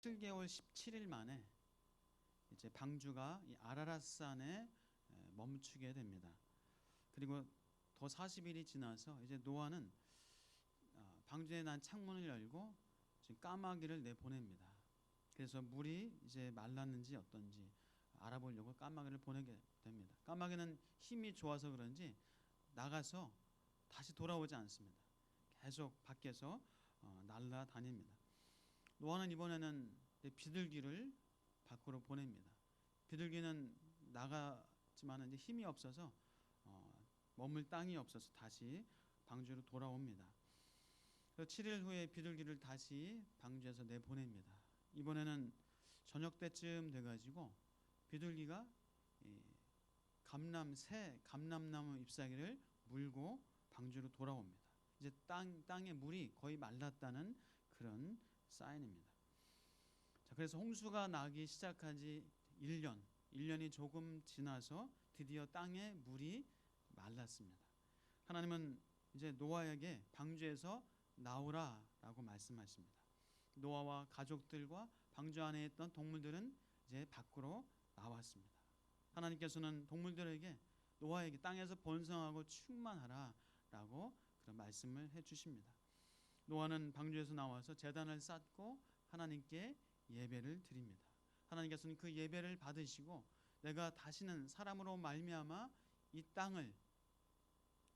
7개월 17일 만에 이제 방주가 이 아라랏산에 멈추게 됩니다. 그리고 더 40일이 지나서 이제 노아는 방주에 난 창문을 열고 지금 까마귀를 내보냅니다. 그래서 물이 이제 말랐는지 어떤지 알아보려고 까마귀를 보내게 됩니다. 까마귀는 힘이 좋아서 그런지 나가서 다시 돌아오지 않습니다. 계속 밖에서 날아다닙니다. 노아는 이번에는 비둘기를 밖으로 보냅니다. 비둘기는 나갔지만 이제 힘이 없어서 머물 땅이 없어서 다시 방주로 돌아옵니다. 7일 후에 비둘기를 다시 방주에서 내보냅니다. 이번에는 저녁 때쯤 돼가지고 비둘기가 새 감람나무 잎사귀를 물고 방주로 돌아옵니다. 이제 땅에 물이 거의 말랐다는 그런 사인입니다. 자, 그래서 홍수가 나기 시작한 지 1년이 조금 지나서 드디어 땅에 물이 말랐습니다. 하나님은 이제 노아에게 방주에서 나오라라고 말씀하십니다. 노아와 가족들과 방주 안에 있던 동물들은 이제 밖으로 나왔습니다. 하나님께서는 동물들에게 노아에게 땅에서 번성하고 충만하라라고 그런 말씀을 해주십니다. 노아는 방주에서 나와서 제단을 쌓고 하나님께 예배를 드립니다. 하나님께서는 그 예배를 받으시고 내가 다시는 사람으로 말미암아 이 땅을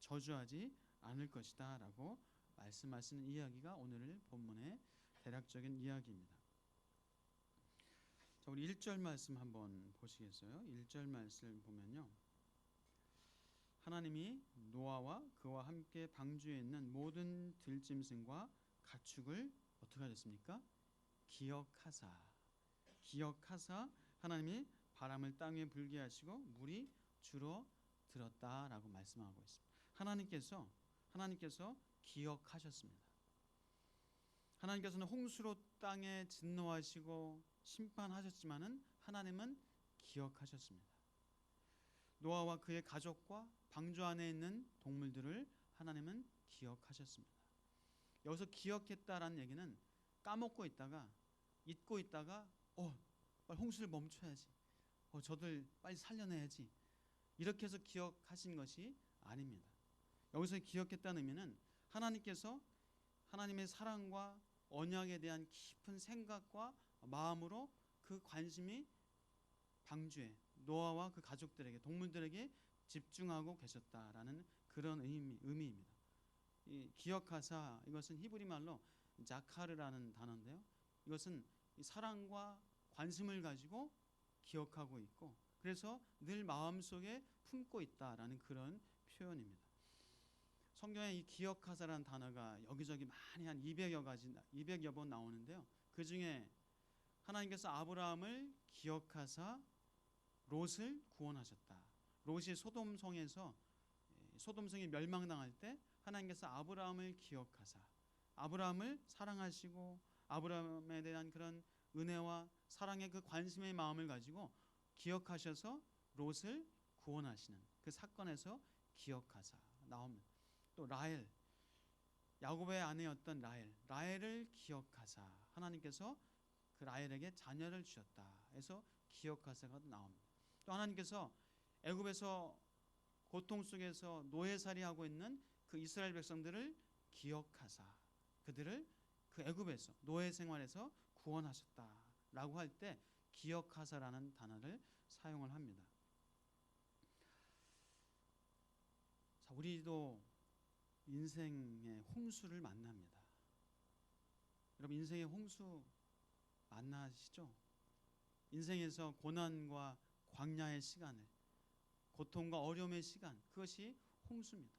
저주하지 않을 것이다 라고 말씀하시는 이야기가 오늘 본문의 대략적인 이야기입니다. 자, 우리 1절 말씀 한번 보시겠어요? 1절 말씀 보면요, 하나님이 노아와 그와 함께 방주에 있는 모든 들짐승과 가축을 어떻게 하셨습니까? 기억하사 하나님이 바람을 땅에 불게 하시고 물이 줄어들었다라고 말씀하고 있습니다. 하나님께서 기억하셨습니다. 하나님께서는 홍수로 땅에 진노하시고 심판하셨지만은 하나님은 기억하셨습니다. 노아와 그의 가족과 방주 안에 있는 동물들을 하나님은 기억하셨습니다. 여기서 기억했다라는 얘기는 까먹고 있다가 잊고 있다가 빨리 홍수를 멈춰야지, 저들 빨리 살려내야지, 이렇게 해서 기억하신 것이 아닙니다. 여기서 기억했다는 의미는 하나님께서 하나님의 사랑과 언약에 대한 깊은 생각과 마음으로 그 관심이 방주에 노아와 그 가족들에게, 동물들에게 집중하고 계셨다라는 그런 의미입니다. 이 기억하사, 이것은 히브리 말로 자카르라는 단어인데요, 이것은 사랑과 관심을 가지고 기억하고 있고 그래서 늘 마음속에 품고 있다라는 그런 표현입니다. 성경에 이 기억하사라는 단어가 여기저기 많이 한 200여 번 나오는데요, 그 중에 하나님께서 아브라함을 기억하사 롯을 구원하셨다. 롯이 소돔성이 멸망당할 때 하나님께서 아브라함을 기억하사 아브라함을 사랑하시고 아브라함에 대한 그런 은혜와 사랑의 그 관심의 마음을 가지고 기억하셔서 롯을 구원하시는 그 사건에서 기억하사 나옵니다. 또 라헬, 야곱의 아내였던 라헬을 기억하사 하나님께서 그 라헬에게 자녀를 주셨다 해서 기억하사가 나옵니다. 또 하나님께서 애굽에서 고통 속에서 노예살이하고 있는 그 이스라엘 백성들을 기억하사 그들을 그 애굽에서 노예 생활에서 구원하셨다라고 할 때 기억하사라는 단어를 사용을 합니다. 자, 우리도 인생의 홍수를 만납니다. 여러분, 인생의 홍수 만나시죠? 인생에서 고난과 광야의 시간을, 고통과 어려움의 시간, 그것이 홍수입니다.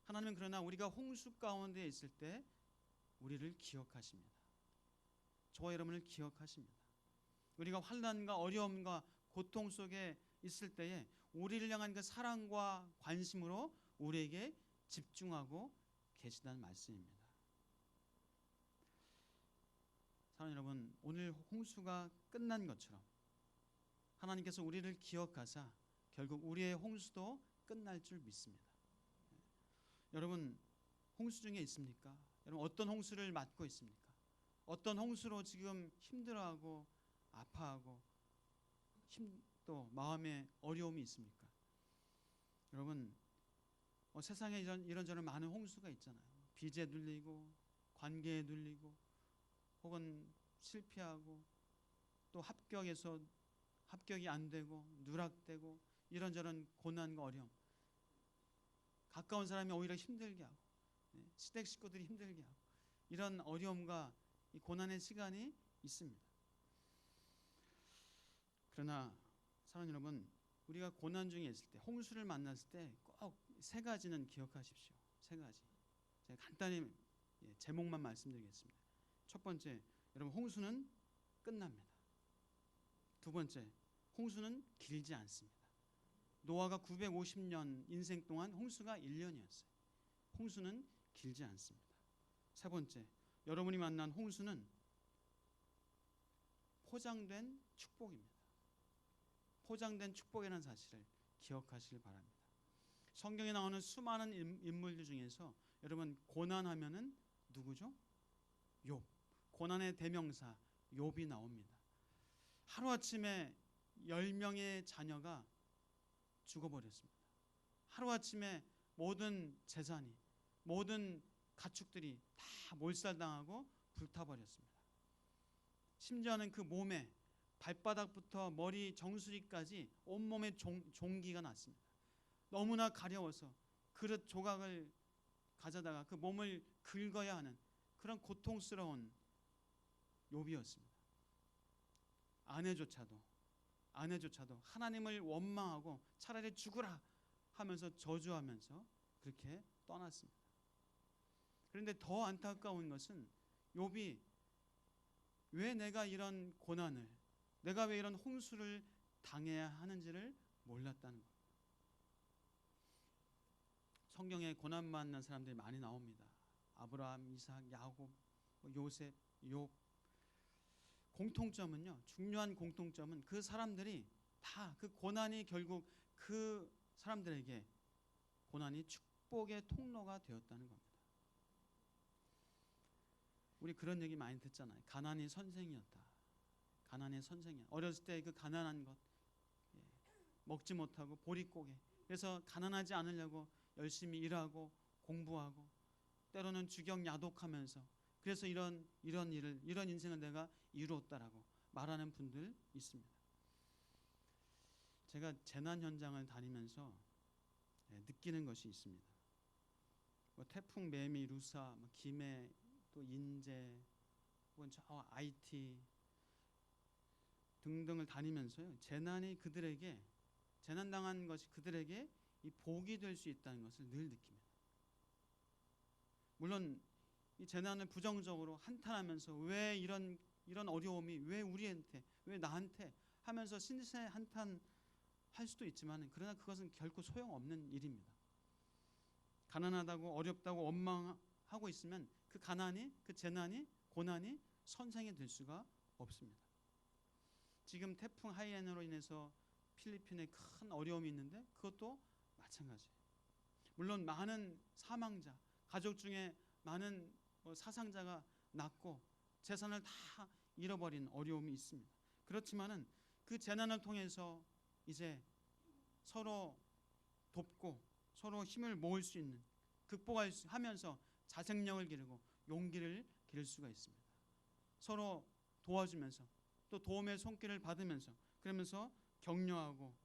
하나님은 그러나 우리가 홍수 가운데 있을 때 우리를 기억하십니다. 저와 여러분을 기억하십니다. 우리가 환난과 어려움과 고통 속에 있을 때에 우리를 향한 그 사랑과 관심으로 우리에게 집중하고 계시다는 말씀입니다. 사랑하는 여러분, 오늘 홍수가 끝난 것처럼 하나님께서 우리를 기억하사 결국 우리의 홍수도 끝날 줄 믿습니다. 여러분, 홍수 중에 있습니까? 여러분, 어떤 홍수를 맞고 있습니까? 어떤 홍수로 지금 힘들어하고 아파하고 또 마음에 어려움이 있습니까? 여러분, 세상에 이런저런 많은 홍수가 있잖아요. 빚에 눌리고 관계에 눌리고 혹은 실패하고 또 합격이 안 되고 누락되고 이런저런 고난과 어려움, 가까운 사람이 오히려 힘들게 하고 시댁 식구들이 힘들게 하고 이런 어려움과 이 고난의 시간이 있습니다. 그러나 사랑하는 여러분, 우리가 고난 중에 있을 때, 홍수를 만났을 때 꼭 세 가지는 기억하십시오. 세 가지. 제가 간단히 제목만 말씀드리겠습니다. 첫 번째, 여러분, 홍수는 끝납니다. 두 번째, 홍수는 길지 않습니다. 노아가 950년 인생 동안 홍수가 1년이었어요. 홍수는 길지 않습니다. 세 번째, 여러분이 만난 홍수는 포장된 축복입니다. 포장된 축복이라는 사실을 기억하시길 바랍니다. 성경에 나오는 수많은 인물들 중에서 여러분, 고난하면은 누구죠? 욥. 고난의 대명사 욥이 나옵니다. 하루아침에 10명의 자녀가 죽어버렸습니다. 하루아침에 모든 재산이, 모든 가축들이 다 몰살당하고 불타버렸습니다. 심지어는 그 몸에 발바닥부터 머리 정수리까지 온몸에 종기가 났습니다. 너무나 가려워서 그릇 조각을 가져다가 그 몸을 긁어야 하는 그런 고통스러운 욥이었습니다. 아내조차도 하나님을 원망하고 차라리 죽으라 하면서 저주하면서 그렇게 떠났습니다. 그런데 더 안타까운 것은 욥이 왜 내가 이런 고난을, 내가 왜 이런 홍수를 당해야 하는지를 몰랐다는 겁니다. 성경에 고난 만난 사람들이 많이 나옵니다. 아브라함, 이삭, 야곱, 요셉, 욥. 공통점은요, 중요한 공통점은 그 사람들이 다 그 고난이 결국 그 사람들에게 고난이 축복의 통로가 되었다는 겁니다. 우리 그런 얘기 많이 듣잖아요. 가난이 선생이었다. 가난의 선생이야. 어렸을 때 그 가난한 것, 먹지 못하고 보릿고개. 그래서 가난하지 않으려고 열심히 일하고 공부하고 때로는 주경야독하면서 그래서 이런 인생을 내가 이루었다라고 말하는 분들 있습니다. 제가 재난 현장을 다니면서 느끼는 것이 있습니다. 태풍 매미, 루사, 김해, 또 인제, 혹은 IT 등등을 다니면서요, 재난당한 것이 그들에게 이 복이 될 수 있다는 것을 늘 느낍니다. 물론 이 재난을 부정적으로 한탄하면서 왜 이런 어려움이 왜 우리한테, 왜 나한테 하면서 신세 한탄할 수도 있지만, 그러나 그것은 결코 소용없는 일입니다. 가난하다고 어렵다고 원망하고 있으면 그 가난이, 그 재난이, 고난이 선생이 될 수가 없습니다. 지금 태풍 하이엔으로 인해서 필리핀에 큰 어려움이 있는데 그것도 마찬가지예요. 물론 많은 사망자, 가족 중에 많은 사상자가 났고 재산을 다 잃어버린 어려움이 있습니다. 그렇지만은 그 재난을 통해서 이제 서로 돕고 서로 힘을 모을 수 있는, 극복하면서 자생력을 기르고 용기를 기를 수가 있습니다. 서로 도와주면서 또 도움의 손길을 받으면서, 그러면서 격려하고,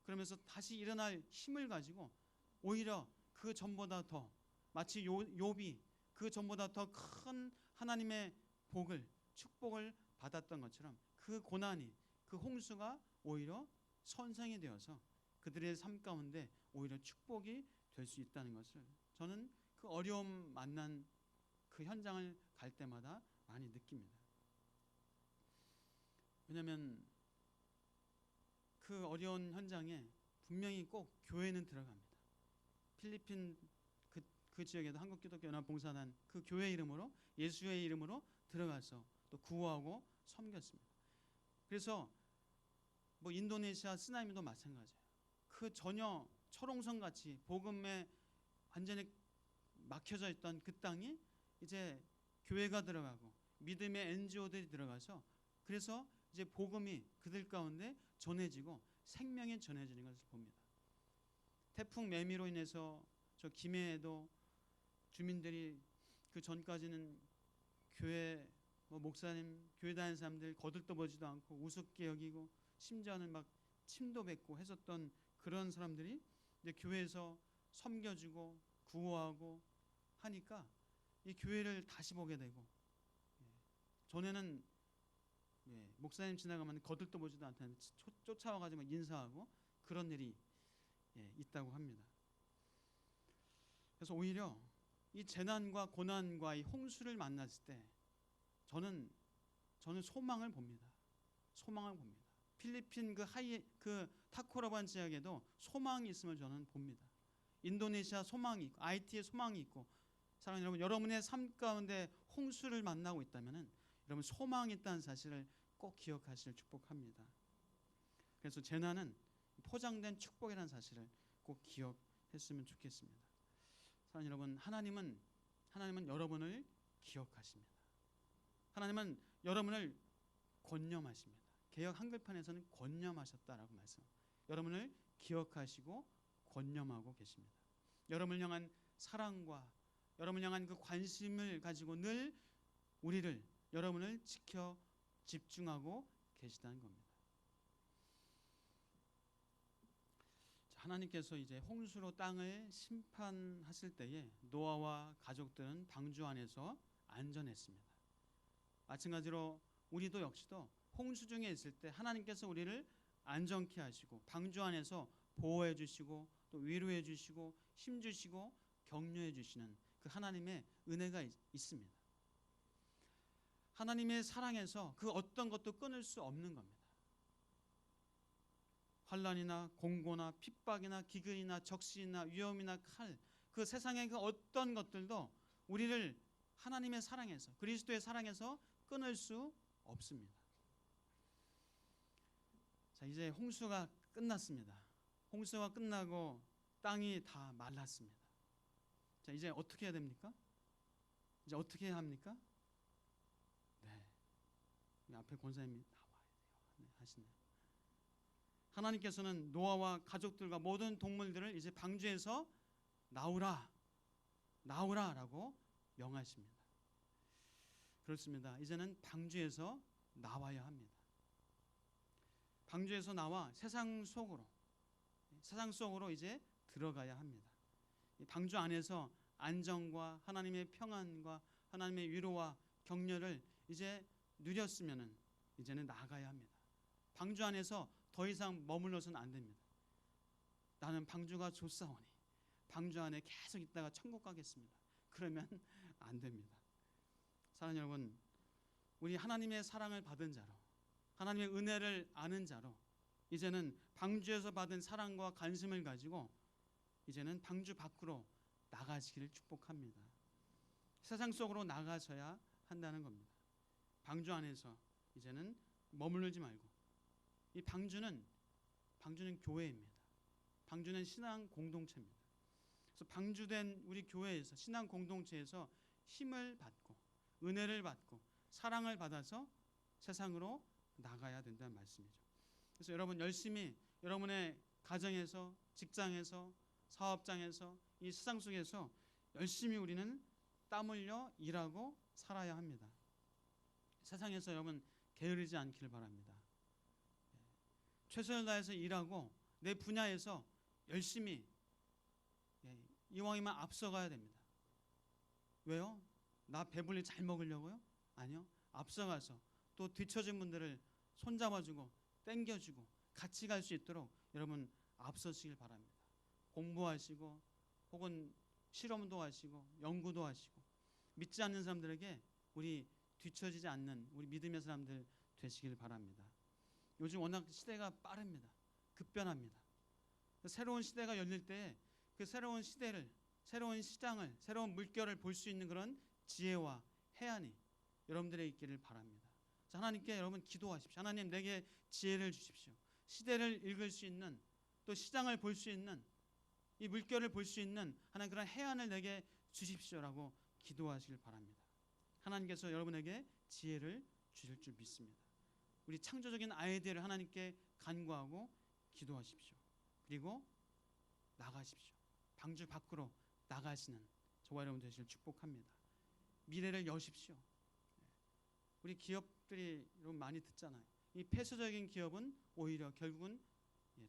그러면서 다시 일어날 힘을 가지고 오히려 그 전보다 더, 마치 욥이 그 전보다 더 큰 하나님의 복을, 축복을 받았던 것처럼 그 고난이, 그 홍수가 오히려 선생이 되어서 그들의 삶 가운데 오히려 축복이 될 수 있다는 것을 저는 그 어려움 만난 그 현장을 갈 때마다 많이 느낍니다. 왜냐하면 그 어려운 현장에 분명히 꼭 교회는 들어갑니다. 필리핀 그 지역에도 한국기독교연합봉사단 그 교회 이름으로, 예수의 이름으로 들어가서 또 구호하고 섬겼습니다. 그래서 인도네시아 쓰나미도 마찬가지예요. 그 전혀 철옹성같이 복음에 완전히 막혀져 있던 그 땅이 이제 교회가 들어가고 믿음의 NGO들이 들어가서 그래서 이제 복음이 그들 가운데 전해지고 생명이 전해지는 것을 봅니다. 태풍 매미로 인해서 저 김해에도 주민들이 그 전까지는 교회 목사님 교회 다니는 사람들 거들떠보지도 않고 우습게 여기고 심지어는 막 침도 뱉고 했었던 그런 사람들이 이제 교회에서 섬겨주고 구호하고 하니까 이 교회를 다시 보게 되고, 전에는 목사님 지나가면 거들떠보지도 않다는데 쫓아와가지고 인사하고 그런 일이 있다고 합니다. 그래서 오히려 이 재난과 고난과 이 홍수를 만났을 때 저는 소망을 봅니다. 소망을 봅니다. 필리핀 그 타코라반 지역에도 소망이 있음을 저는 봅니다. 인도네시아 소망이 있고 IT에 소망이 있고, 사랑하는 여러분, 여러분의 삶 가운데 홍수를 만나고 있다면은 여러분 소망이 있다는 사실을 꼭 기억하시길 축복합니다. 그래서 재난은 포장된 축복이라는 사실을 꼭 기억했으면 좋겠습니다. 사랑하는 여러분, 하나님은 여러분을 기억하십니다. 하나님은 여러분을 권념하십니다. 개역 한글판에서는 권념하셨다라고 말씀. 여러분을 기억하시고 권념하고 계십니다. 여러분을 향한 사랑과 여러분을 향한 그 관심을 가지고 늘 여러분을 지켜 집중하고 계시다는 겁니다. 하나님께서 이제 홍수로 땅을 심판하실 때에 노아와 가족들은 방주 안에서 안전했습니다. 마찬가지로 우리도 역시도 홍수 중에 있을 때 하나님께서 우리를 안전케 하시고 방주 안에서 보호해 주시고 또 위로해 주시고 힘 주시고 격려해 주시는 그 하나님의 은혜가 있습니다. 하나님의 사랑에서 그 어떤 것도 끊을 수 없는 겁니다. 환난이나 공고나 핍박이나 기근이나 적신이나 위험이나 칼, 그 세상의 그 어떤 것들도 우리를 하나님의 사랑에서, 그리스도의 사랑에서 끊을 수 없습니다. 자, 이제 홍수가 끝났습니다. 홍수가 끝나고 땅이 다 말랐습니다. 자, 이제 어떻게 해야 됩니까? 이제 어떻게 해야 합니까? 앞에 권사님이 나와야 돼요. 하시네요. 하나님께서는 노아와 가족들과 모든 동물들을 이제 방주에서 나오라라고 명하십니다. 그렇습니다. 이제는 방주에서 나와야 합니다. 방주에서 나와 세상 속으로 이제 들어가야 합니다. 방주 안에서 안정과 하나님의 평안과 하나님의 위로와 격려를 이제 누렸으면은 이제는 나가야 합니다. 방주 안에서 더 이상 머물러서는 안 됩니다. 나는 방주가 좋사오니 방주 안에 계속 있다가 천국 가겠습니다. 그러면 안 됩니다. 사랑하는 여러분, 우리 하나님의 사랑을 받은 자로, 하나님의 은혜를 아는 자로 이제는 방주에서 받은 사랑과 관심을 가지고 이제는 방주 밖으로 나가시기를 축복합니다. 세상 속으로 나가셔야 한다는 겁니다. 방주 안에서 이제는 머무르지 말고, 이 방주는 교회입니다. 방주는 신앙 공동체입니다. 그래서 방주된 우리 교회에서, 신앙 공동체에서 힘을 받고 은혜를 받고 사랑을 받아서 세상으로 나가야 된다는 말씀이죠. 그래서 여러분 열심히 여러분의 가정에서, 직장에서, 사업장에서, 이 세상 속에서 열심히 우리는 땀 흘려 일하고 살아야 합니다. 세상에서 여러분 게으르지 않기를 바랍니다. 최선을 다해서 일하고 내 분야에서 열심히 이왕이면 앞서가야 됩니다. 왜요? 나 배불리 잘 먹으려고요? 아니요. 앞서가서 또 뒤처진 분들을 손잡아주고 땡겨주고 같이 갈 수 있도록 여러분 앞서시길 바랍니다. 공부하시고 혹은 실험도 하시고 연구도 하시고 믿지 않는 사람들에게 우리 뒤처지지 않는 우리 믿음의 사람들 되시길 바랍니다. 요즘 워낙 시대가 빠릅니다. 급변합니다. 새로운 시대가 열릴 때 그 새로운 시대를, 새로운 시장을, 새로운 물결을 볼 수 있는 그런 지혜와 해안이 여러분들의 있기를 바랍니다. 하나님께 여러분 기도하십시오. 하나님, 내게 지혜를 주십시오. 시대를 읽을 수 있는, 또 시장을 볼 수 있는, 이 물결을 볼 수 있는 하나님 그런 해안을 내게 주십시오라고 기도하시길 바랍니다. 하나님께서 여러분에게 지혜를 주실 줄 믿습니다. 우리 창조적인 아이디어를 하나님께 간구하고 기도하십시오. 그리고 나가십시오. 방주 밖으로 나가시는 저와 여러분 되시길 축복합니다. 미래를 여십시오. 우리 기업들이 여러분 많이 듣잖아요. 이 폐쇄적인 기업은 오히려 결국은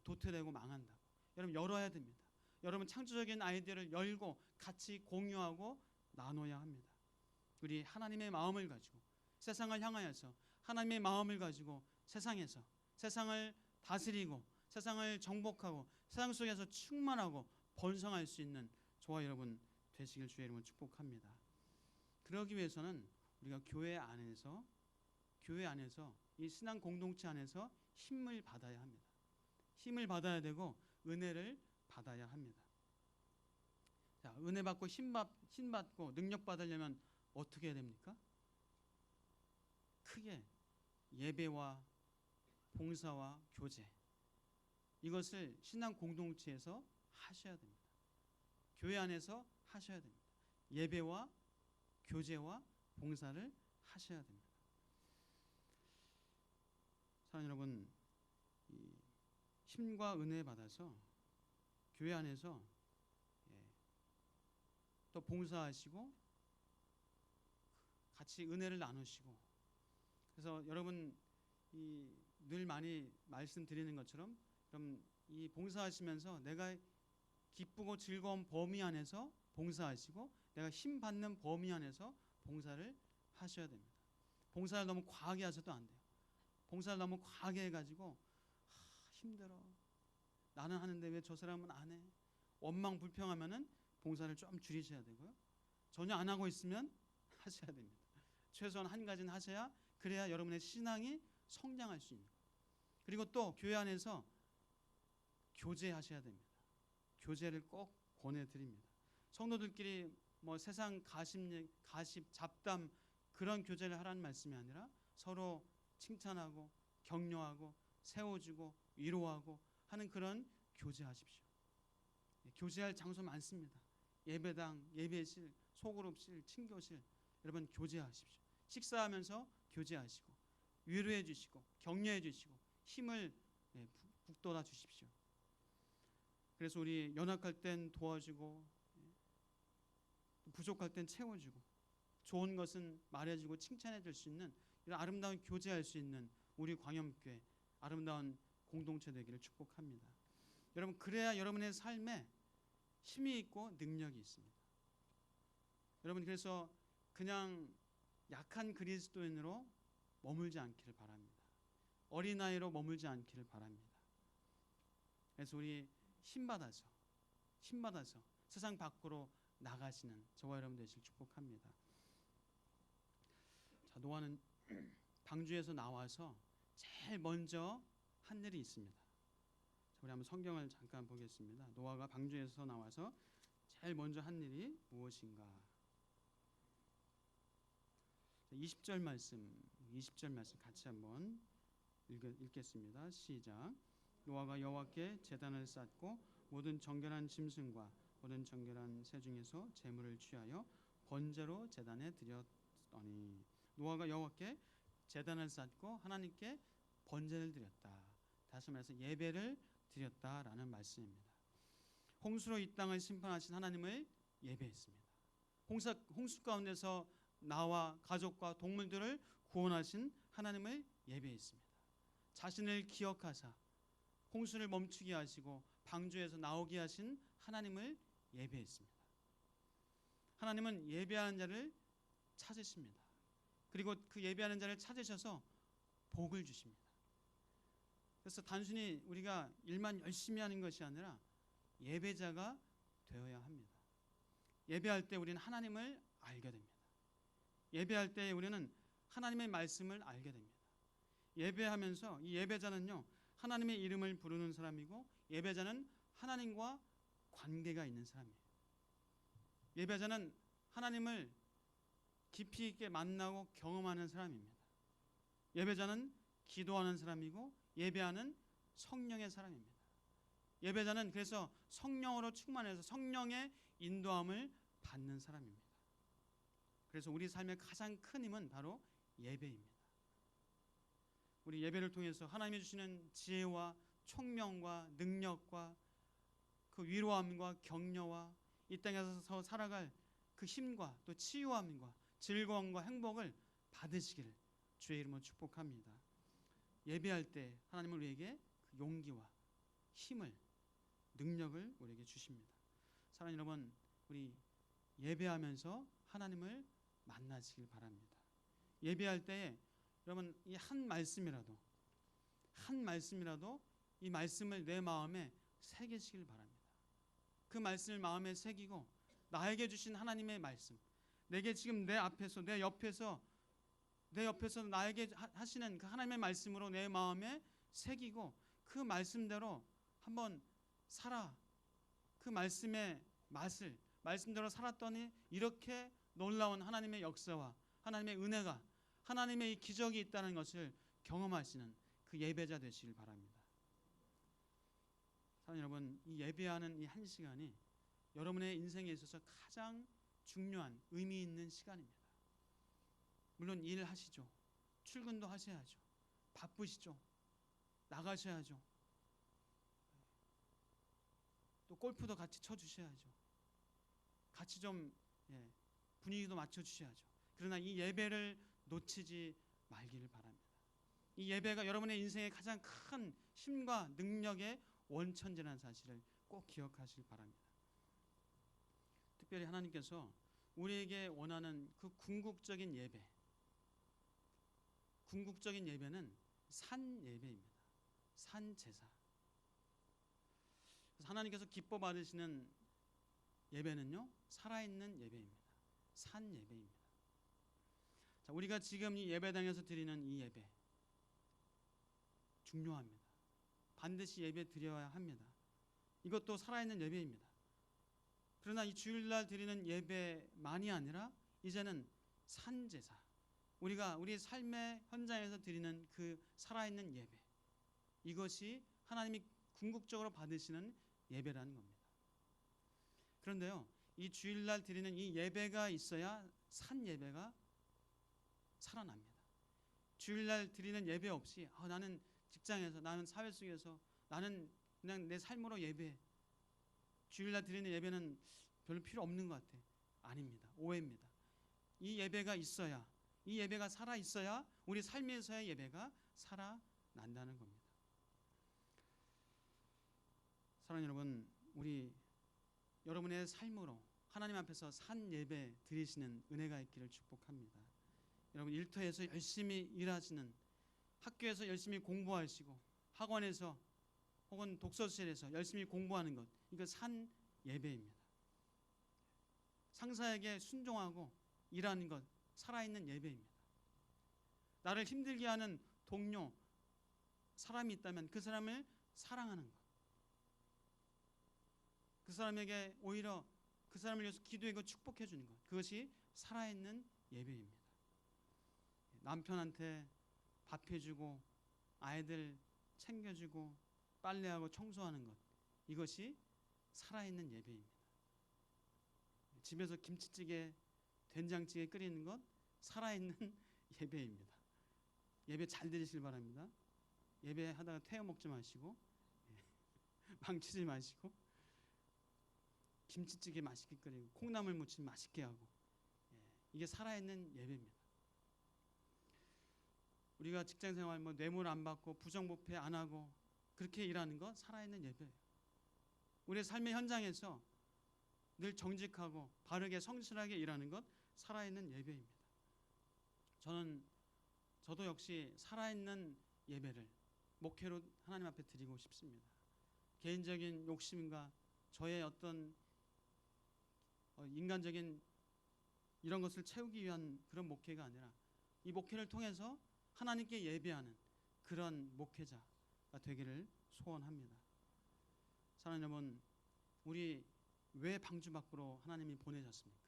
도태되고 망한다고. 여러분 열어야 됩니다. 여러분 창조적인 아이디어를 열고 같이 공유하고 나눠야 합니다. 우리 하나님의 마음을 가지고 세상을 향하여서 하나님의 마음을 가지고 세상에서 세상을 다스리고 세상을 정복하고 세상 속에서 충만하고 번성할 수 있는 저와 여러분 되시길 주의 이름으로 축복합니다. 그러기 위해서는 우리가 교회 안에서 이 신앙 공동체 안에서 힘을 받아야 합니다. 힘을 받아야 되고 은혜를 받아야 합니다. 자, 은혜 받고 힘 받고 능력 받으려면 어떻게 해야 됩니까? 크게 예배와 봉사와 교제, 이것을 신앙 공동체에서 하셔야 됩니다. 교회 안에서 하셔야 됩니다. 예배와 교제와 봉사를 하셔야 됩니다. 사랑하는 여러분, 이 힘과 은혜 받아서 교회 안에서 또 봉사하시고 같이 은혜를 나누시고, 그래서 여러분 늘 많이 말씀드리는 것처럼 그럼 이 봉사하시면서 내가 기쁘고 즐거운 범위 안에서 봉사하시고 내가 힘 받는 범위 안에서 봉사를 하셔야 됩니다. 봉사를 너무 과하게 하셔도 안 돼요. 봉사를 너무 과하게 해가지고 힘들어, 나는 하는데 왜 저 사람은 안 해, 원망 불평하면은 봉사를 좀 줄이셔야 되고요. 전혀 안 하고 있으면 하셔야 됩니다. 최소한 한 가지는 하셔야, 그래야 여러분의 신앙이 성장할 수 있는 거예요. 그리고 또 교회 안에서 교제하셔야 됩니다. 교제를 꼭 권해드립니다. 성도들끼리 뭐 세상 가십, 잡담 그런 교제를 하라는 말씀이 아니라 서로 칭찬하고 격려하고 세워주고 위로하고 하는 그런 교제하십시오. 교제할 장소 많습니다. 예배당, 예배실, 소그룹실, 친교실, 여러분 교제하십시오. 식사하면서 교제하시고 위로해 주시고 격려해 주시고 힘을 북돋아 주십시오. 그래서 우리 연약할 땐 도와주고 부족할 땐 채워주고 좋은 것은 말해주고 칭찬해 줄 수 있는 이런 아름다운 교제할 수 있는 우리 광염교회 아름다운 공동체 되기를 축복합니다. 여러분, 그래야 여러분의 삶에 힘이 있고 능력이 있습니다. 여러분, 그래서 그냥 약한 그리스도인으로 머물지 않기를 바랍니다. 어린아이로 머물지 않기를 바랍니다. 그래서 우리 힘받아서 세상 밖으로 나가시는 저와 여러분 되시길 축복합니다. 자, 노아는 방주에서 나와서 제일 먼저 한 일이 있습니다. 우리 한번 성경을 잠깐 보겠습니다. 노아가 방주에서 나와서 제일 먼저 한 일이 무엇인가? 20절 말씀 같이 한번 읽겠습니다. 시작. 노아가 여호와께 제단을 쌓고 모든 정결한 짐승과 모든 정결한 새 중에서 제물을 취하여 번제로 제단에 드렸더니, 노아가 여호와께 제단을 쌓고 하나님께 번제를 드렸다. 다시 말해서 예배를 드렸다라는 말씀입니다. 홍수로 이 땅을 심판하신 하나님을 예배했습니다. 홍수 가운데서 나와 가족과 동물들을 구원하신 하나님을 예배했습니다. 자신을 기억하사 홍수를 멈추게 하시고 방주에서 나오게 하신 하나님을 예배했습니다. 하나님은 예배하는 자를 찾으십니다. 그리고 그 예배하는 자를 찾으셔서 복을 주십니다. 그래서 단순히 우리가 일만 열심히 하는 것이 아니라 예배자가 되어야 합니다. 예배할 때 우리는 하나님을 알게 됩니다. 예배할 때 우리는 하나님의 말씀을 알게 됩니다. 예배하면서 이 예배자는요, 하나님의 이름을 부르는 사람이고 예배자는 하나님과 관계가 있는 사람이에요. 예배자는 하나님을 깊이 있게 만나고 경험하는 사람입니다. 예배자는 기도하는 사람이고 예배하는 성령의 사람입니다. 예배자는 그래서 성령으로 충만해서 성령의 인도함을 받는 사람입니다. 그래서 우리 삶의 가장 큰 힘은 바로 예배입니다. 우리 예배를 통해서 하나님이 주시는 지혜와 총명과 능력과 그 위로함과 격려와 이 땅에서 살아갈 그 힘과 또 치유함과 즐거움과 행복을 받으시기를 주의 이름으로 축복합니다. 예배할 때 하나님은 우리에게 그 용기와 힘을 능력을 우리에게 주십니다. 사랑하는 여러분, 우리 예배하면서 하나님을 만나시길 바랍니다. 예배할 때 여러분 이 한 말씀이라도 이 말씀을 내 마음에 새기시길 바랍니다. 그 말씀을 마음에 새기고 나에게 주신 하나님의 말씀, 내게 지금 내 앞에서 내 옆에서 나에게 하시는 그 하나님의 말씀으로 내 마음에 새기고 그 말씀대로 한번 살아 그 말씀의 맛을 말씀대로 살았더니 이렇게 놀라운 하나님의 역사와 하나님의 은혜가 하나님의 이 기적이 있다는 것을 경험하시는 그 예배자 되시길 바랍니다. 사랑하는 여러분, 이 예배하는 이 한 시간이 여러분의 인생에 있어서 가장 중요한 의미 있는 시간입니다. 물론 일하시죠. 출근도 하셔야죠. 바쁘시죠. 나가셔야죠. 또 골프도 같이 쳐주셔야죠. 같이 좀 분위기도 맞춰주셔야죠. 그러나 이 예배를 놓치지 말기를 바랍니다. 이 예배가 여러분의 인생의 가장 큰 힘과 능력의 원천지라는 사실을 꼭 기억하시길 바랍니다. 특별히 하나님께서 우리에게 원하는 그 궁극적인 예배는 산 예배입니다. 산 제사. 그래서 하나님께서 기뻐 받으시는 예배는요, 살아있는 예배입니다. 산 예배입니다. 자, 우리가 지금 이 예배당에서 드리는 이 예배 중요합니다. 반드시 예배 드려야 합니다. 이것도 살아있는 예배입니다. 그러나 이 주일날 드리는 예배만이 아니라 이제는 산제사, 우리가 우리 삶의 현장에서 드리는 그 살아있는 예배, 이것이 하나님이 궁극적으로 받으시는 예배라는 겁니다. 그런데요, 이 주일날 드리는 이 예배가 있어야 산 예배가 살아납니다. 주일날 드리는 예배 없이 나는 직장에서, 나는 사회 속에서, 나는 그냥 내 삶으로 예배, 주일날 드리는 예배는 별로 필요 없는 것 같아. 아닙니다. 오해입니다. 이 예배가 있어야, 이 예배가 살아있어야 우리 삶에서의 예배가 살아난다는 겁니다. 사랑하는 여러분, 우리 여러분의 삶으로 하나님 앞에서 산 예배 드리시는 은혜가 있기를 축복합니다. 여러분 일터에서 열심히 일하시는, 학교에서 열심히 공부하시고, 학원에서 혹은 독서실에서 열심히 공부하는 것, 이거 산 예배입니다. 상사에게 순종하고 일하는 것, 살아있는 예배입니다. 나를 힘들게 하는 동료, 사람이 있다면 그 사람을 사랑하는 것, 그 사람에게 오히려 그 사람을 위해서 기도하고 축복해 주는 것, 그것이 살아있는 예배입니다. 남편한테 밥 해주고 아이들 챙겨주고 빨래하고 청소하는 것, 이것이 살아있는 예배입니다. 집에서 김치찌개, 된장찌개 끓이는 것, 살아있는 예배입니다. 예배 잘 드리시길 바랍니다. 예배하다가 태워 먹지 마시고 망치지 마시고 김치찌개 맛있게 끓이고 콩나물 무침 맛있게 하고, 이게 살아있는 예배입니다. 우리가 직장생활 뇌물 안 받고 부정부패 안 하고 그렇게 일하는 거 살아있는 예배예요. 우리의 삶의 현장에서 늘 정직하고 바르게 성실하게 일하는 것 살아있는 예배입니다. 저도 역시 살아있는 예배를 목회로 하나님 앞에 드리고 싶습니다. 개인적인 욕심과 저의 어떤 인간적인 이런 것을 채우기 위한 그런 목회가 아니라 이 목회를 통해서 하나님께 예배하는 그런 목회자가 되기를 소원합니다. 사랑하는 여러분, 우리 왜 방주 밖으로 하나님이 보내셨습니까?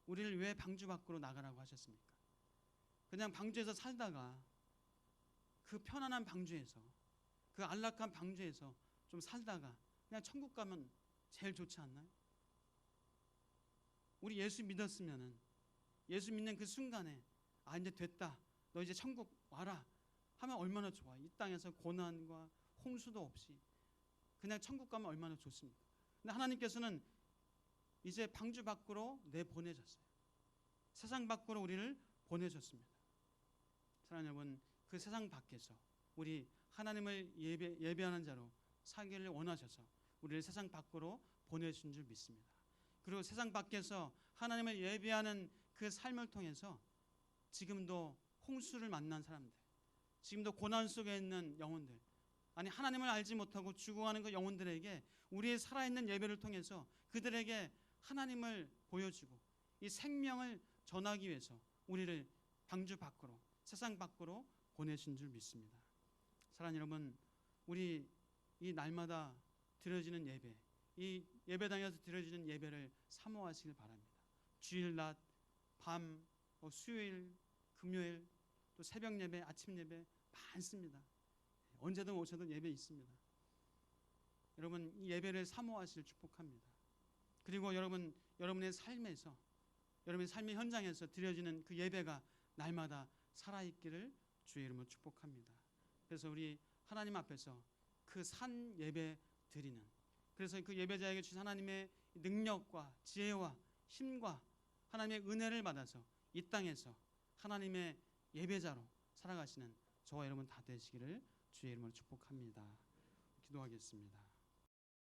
우리를 왜 방주 밖으로 나가라고 하셨습니까? 그냥 방주에서 살다가 그 편안한 방주에서, 그 안락한 방주에서 좀 살다가 그냥 천국 가면 제일 좋지 않나요? 우리 예수 믿었으면은 예수 믿는 그 순간에 아 이제 됐다, 너 이제 천국 와라 하면 얼마나 좋아. 이 땅에서 고난과 홍수도 없이 그냥 천국 가면 얼마나 좋습니까? 근데 하나님께서는 이제 방주 밖으로 내보내셨어요. 세상 밖으로 우리를 보내셨습니다. 사랑하는 여러분, 그 세상 밖에서 우리 하나님을 예배하는 자로 살기를 원하셔서 우리를 세상 밖으로 보내신 줄 믿습니다. 그리고 세상 밖에서 하나님을 예배하는 그 삶을 통해서 지금도 홍수를 만난 사람들, 지금도 고난 속에 있는 영혼들, 아니 하나님을 알지 못하고 죽어가는 그 영혼들에게 우리의 살아있는 예배를 통해서 그들에게 하나님을 보여주고 이 생명을 전하기 위해서 우리를 방주 밖으로, 세상 밖으로 보내신 줄 믿습니다. 사랑하는 여러분, 우리 이 날마다 드려지는 예배, 이 예배당에서 드려지는 예배를 사모하시길 바랍니다. 주일 낮, 밤, 수요일, 금요일, 또 새벽 예배, 아침 예배 많습니다. 언제든 오셔도 예배 있습니다. 여러분, 이 예배를 사모하시길 축복합니다. 그리고 여러분의 삶에서, 여러분의 삶의 현장에서 드려지는 그 예배가 날마다 살아있기를 주의 이름으로 축복합니다. 그래서 우리 하나님 앞에서 그 산 예배 드리는, 그래서 그 예배자에게 주신 하나님의 능력과 지혜와 힘과 하나님의 은혜를 받아서 이 땅에서 하나님의 예배자로 살아가시는 저와 여러분 다 되시기를 주의 이름으로 축복합니다. 기도하겠습니다.